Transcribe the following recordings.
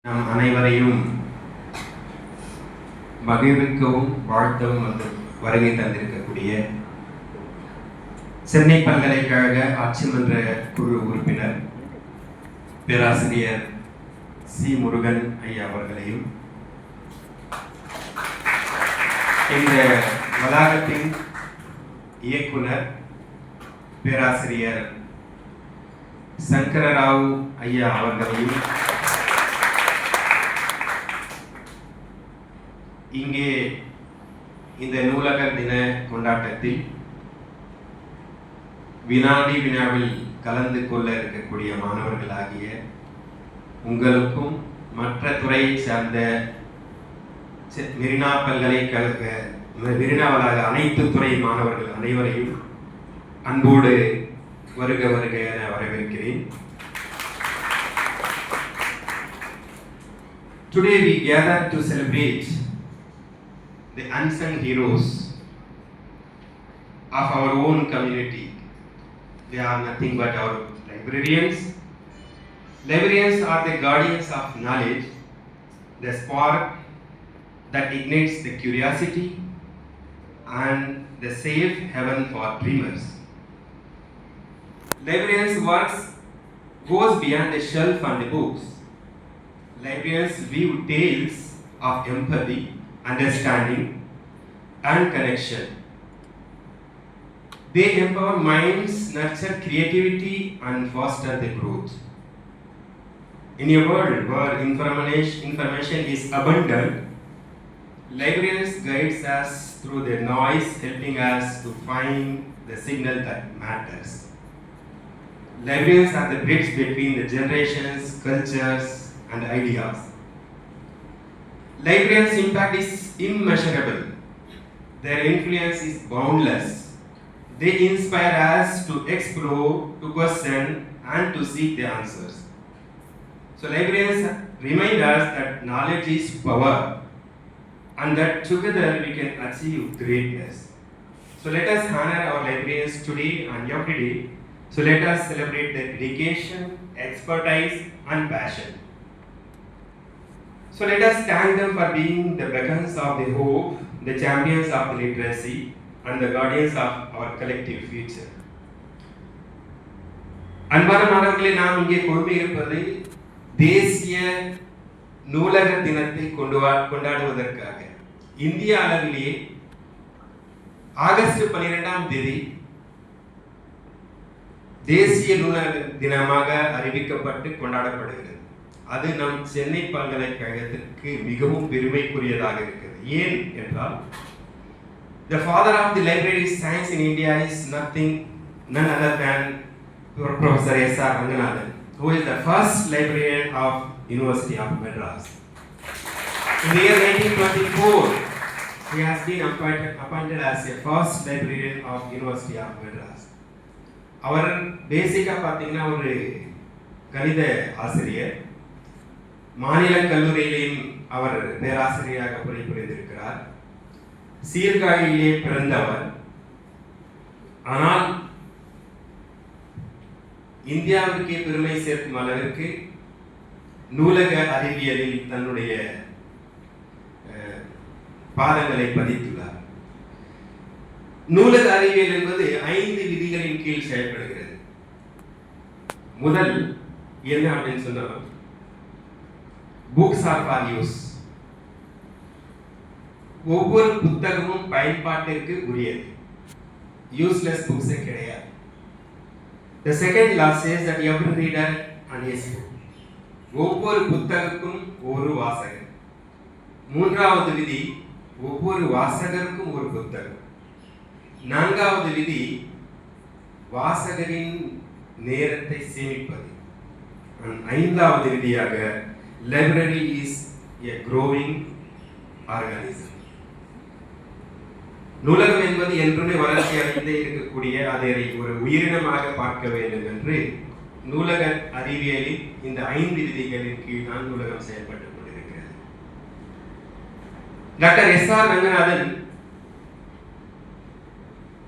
நம் அனைவரையும் மகிழ்விக்கவும் வாழ்த்தவும் வருகை தந்திருக்கக்கூடிய சென்னை பல்கலைக்கழக ஆட்சிமன்ற குழு உறுப்பினர் பேராசிரியர் சி முருகன் ஐயா அவர்களையும், இந்த வளாகத்தின் இயக்குனர் பேராசிரியர் சங்கரராவ் ஐயா அவர்களையும், இங்கே இந்த நூலக தின கொண்டாட்டத்தில் வினாடி வினாவில் கலந்து கொள்ள இருக்கக்கூடிய மாணவர்களாகிய உங்களுக்கும் மற்ற துறையை சார்ந்த மெரினா பல்கலைக்கழக மெரினா வளாக அனைத்து துறை மாணவர்கள் அனைவரையும் அன்போடு வருக வருக என வரவேற்கிறேன். Today we gather to celebrate the unsung heroes of our own community. They are nothing but our librarians. Librarians are the guardians of knowledge, the spark that ignites the curiosity and the safe haven for dreamers. Librarians' work goes beyond the shelf and the books. Librarians weave tales of empathy, understanding and connection. They empower minds, nurture creativity and foster the growth. In a world where information is abundant, librarians guides us through the noise, helping us to find the signal that matters. Librarians are the bridge between the generations, cultures and ideas. Librarians' impact is immeasurable. Their influence is boundless. They inspire us to explore, to question, and to seek the answers. So librarians remind us that knowledge is power, and that together we can achieve greatness. So let us honor our librarians today and every day. So let us celebrate their dedication, expertise, and passion. So let us thank them for being the beacons of the hope, the champions of the literacy, and the guardians of our collective future. அன்பான மாணவர்களே, நாம் இங்கே கொண்டு இருப்பது தேசிய நூலக தினத்தை கொண்டாடுவதற்காக. இந்திய அளவிலேயே ஆகஸ்ட் 12ஆம் தேதி தேசிய நூலக தினமாக அறிவிக்கப்பட்டு கொண்டாடப்படுகிறது. அது நம் சென்னை பல்கலைக்கழகத்திற்கு மிகவும் பெருமைக்குரியதாக இருக்கிறது. ஏன் என்றால், the father of the library science in India is none other than Professor S.R. Ranganathan, who is the first librarian of University of Madras. In the year 1924, he has been appointed as the first librarian of University of Madras. அவர் பேசிக்கா பார்த்தீங்கன்னா ஒரு கணித ஆசிரியர். மாநில கல்லூரியிலேயும் அவர் பேராசிரியராக பணிபுரிந்திருக்கிறார். சீர்காழியிலே பிறந்தவர். ஆனால் இந்தியாவிற்கே பெருமை சேர்க்கும் அளவிற்கு நூலக அறிவியலில் தன்னுடைய பாதங்களை பதித்துள்ளார். நூலக அறிவியல் என்பது 5 விதிகளின் கீழ் செயல்படுகிறது. முதல் என்ன அப்படின்னு சொன்னால், books are for use. ஒவ்வொரு புத்தகமும் பயன்பாட்டிற்கு உரியது. யூஸ்லெஸ் புக்ஸ் கிடையாது. The second law says that every reader and his book. ஒவ்வொரு புத்தகத்துக்கும் ஒரு வாசகர். மூன்றாவது விதி, ஒவ்வொரு வாசகருக்கும் ஒரு புத்தகம். நான்காவது விதி, வாசகரின் நேரத்தை சேமிப்பது. ஐந்தாவது விதியாக, library is a growing organism. நூலகம் என்பது என்றுமே வளர்ச்சி அடைந்தே இருக்கக்கூடிய, அதை ஒரு உயிரினமாக பார்க்க வேண்டும் என்று நூலக அறிவியலில் இந்த 5 விதிகளின் கீழ் தான் நூலகம் செயல்பட்டுக் கொண்டிருக்கிறது. Doctor SR. ரங்கநாதன்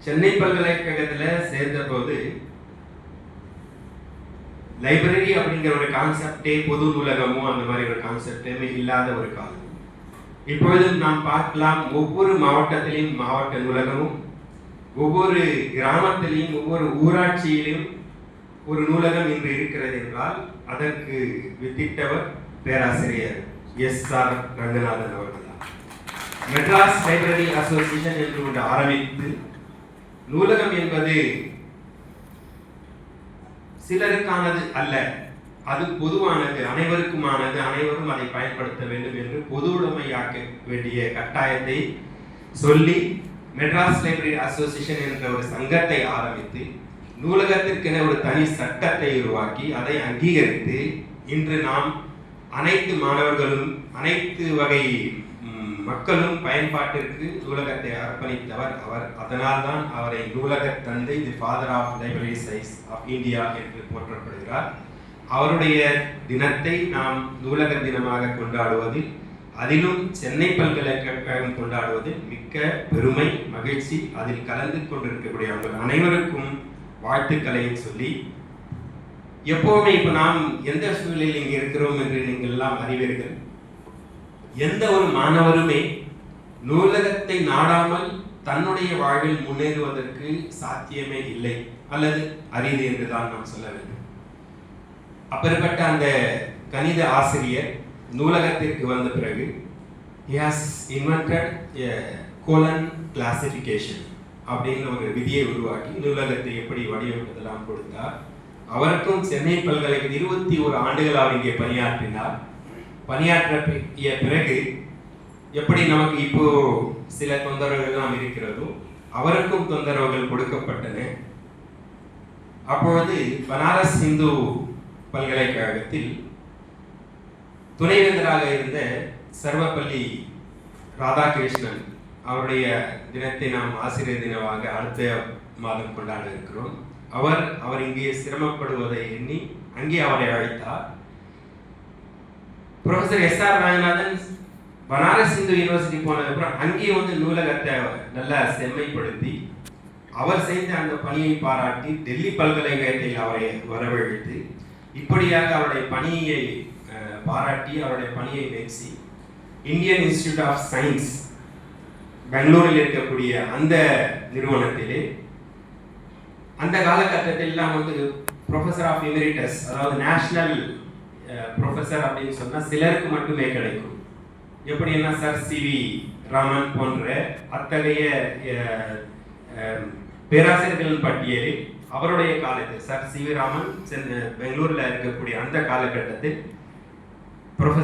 சென்னை பல்கலைக்கழகத்தில் சேர்ந்த போது லைப்ரரி அப்படிங்கிற ஒரு கான்செப்டே, பொது நூலகமோ அந்த மாதிரி ஒரு கான்செப்டே இல்லாத ஒரு காலம். இப்பொழுது நாம் பார்க்கலாம், ஒவ்வொரு மாவட்டத்திலையும் மாவட்ட நூலகமும், ஒவ்வொரு கிராமத்திலையும் ஒவ்வொரு ஊராட்சியிலும் ஒரு நூலகம் இன்று இருக்கிறது என்றால் அதற்கு வித்திட்டவர் பேராசிரியர் எஸ்.ஆர். ரங்கநாதன் அவர்கள் தான். மெட்ராஸ் லைப்ரரி அசோசியேஷன் என்று ஒன்று ஆரம்பித்து, நூலகம் என்பது சிலருக்கானது அல்ல, அது பொதுவானது, அனைவருக்குமானது, அனைவரும் அதை பயன்படுத்த வேண்டும் என்று பொதுவுடைமையாக்க வேண்டிய கட்டாயத்தை சொல்லி மெட்ராஸ் லைப்ரரி அசோசியேஷன் என்ற ஒரு சங்கத்தை ஆரம்பித்து நூலகத்திற்கென ஒரு தனி சட்டத்தை உருவாக்கி அதை அங்கீகரித்து இன்று நாம் அனைத்து மாணவர்களும் அனைத்து வகை மக்களும் பயன்பாட்டிற்கு நூலகத்தை அர்ப்பணித்தவர் அவர். அதனால்தான் அவரை நூலக தந்தை, the father of library science of India என்று போற்றப்படுகிறார். அவருடைய தினத்தை நாம் நூலக தினமாக கொண்டாடுவதில், அதிலும் சென்னை பல்கலைக்கழகம் கொண்டாடுவதில் மிக்க பெருமை, மகிழ்ச்சி. அதில் கலந்து கொண்டிருக்கக்கூடிய அவர்கள் அனைவருக்கும் வாழ்த்துக்களையும் சொல்லி, எப்போவுமே இப்போ நாம் எந்த சூழ்நிலையில் இங்கே இருக்கிறோம் என்று நீங்கள் எல்லாம் அறிவீர்கள். எந்த ஒரு மாணவருமே நூலகத்தை நாடாமல் தன்னுடைய வாழ்வில் முன்னேறுவதற்கு சாத்தியமே இல்லை, அல்லது அரிது என்றுதான் நாம் சொல்ல வேண்டும். அப்படிப்பட்ட அந்த கணித ஆசிரியர் நூலகத்திற்கு வந்த பிறகு he has invented a colon classification அப்படின்னு ஒரு விதியை உருவாக்கி நூலகத்தை எப்படி வடிவமைப்பதெல்லாம் கொடுத்தார். அவருக்கும் சென்னை பல்கலைக்கழகம் 21 ஆண்டுகள் அவர் இங்கே பணியாற்றினார். பணியாற்றிய பிறகு எப்படி நமக்கு இப்போ சில தொந்தரவுகள் எல்லாம் இருக்கிறதோ அவருக்கும் தொந்தரவுகள் கொடுக்கப்பட்டன. அப்பொழுது பனாரஸ் இந்து பல்கலைக்கழகத்தில் துணைவேந்தராக இருந்த சர்வப்பள்ளி ராதாகிருஷ்ணன் அவருடைய தினத்தை நாம் ஆசிரியர் தினமாக அடுத்த மாதம் கொண்டாட இருக்கிறோம். அவர் இங்கே சிரமப்படுவதை எண்ணி அங்கே அவரை அழைத்தார். Professor SR. Ranganathan Banaras Hindu university போனதுக்கப்புறம் அங்கே நூலகத்தை நல்லா செம்மைப்படுத்தி அவர் செய்த அந்த பணியை பாராட்டி டெல்லி பல்கலைக்கழகத்தில் அவரை வரவழைத்து, இப்படியாக அவருடைய பணியை பாராட்டி அவருடைய பணியை மெச்சி இந்தியன் இன்ஸ்டிடியூட் ஆஃப் சயின்ஸ் பெங்களூரில் இருக்கக்கூடிய அந்த நிறுவனத்திலே அந்த காலகட்டத்தில் ப்ரொஃபசர் ஆஃப் எமிரிட்டஸ், அதாவது நேஷனல் ப்ரொஃபசர் அப்படின்னு சொன்னால் சிலருக்கு மட்டுமே கிடைக்கும். எப்படின்னா சர் சி.வி. ராமன் போன்ற அத்தகைய பேராசிரியர்கள் பட்டியலில் அவருடைய காலத்தில் சர் சி.வி. ராமன் பெங்களூரில் இருக்கக்கூடிய அந்த காலகட்டத்தில் ப்ரொஃபசர்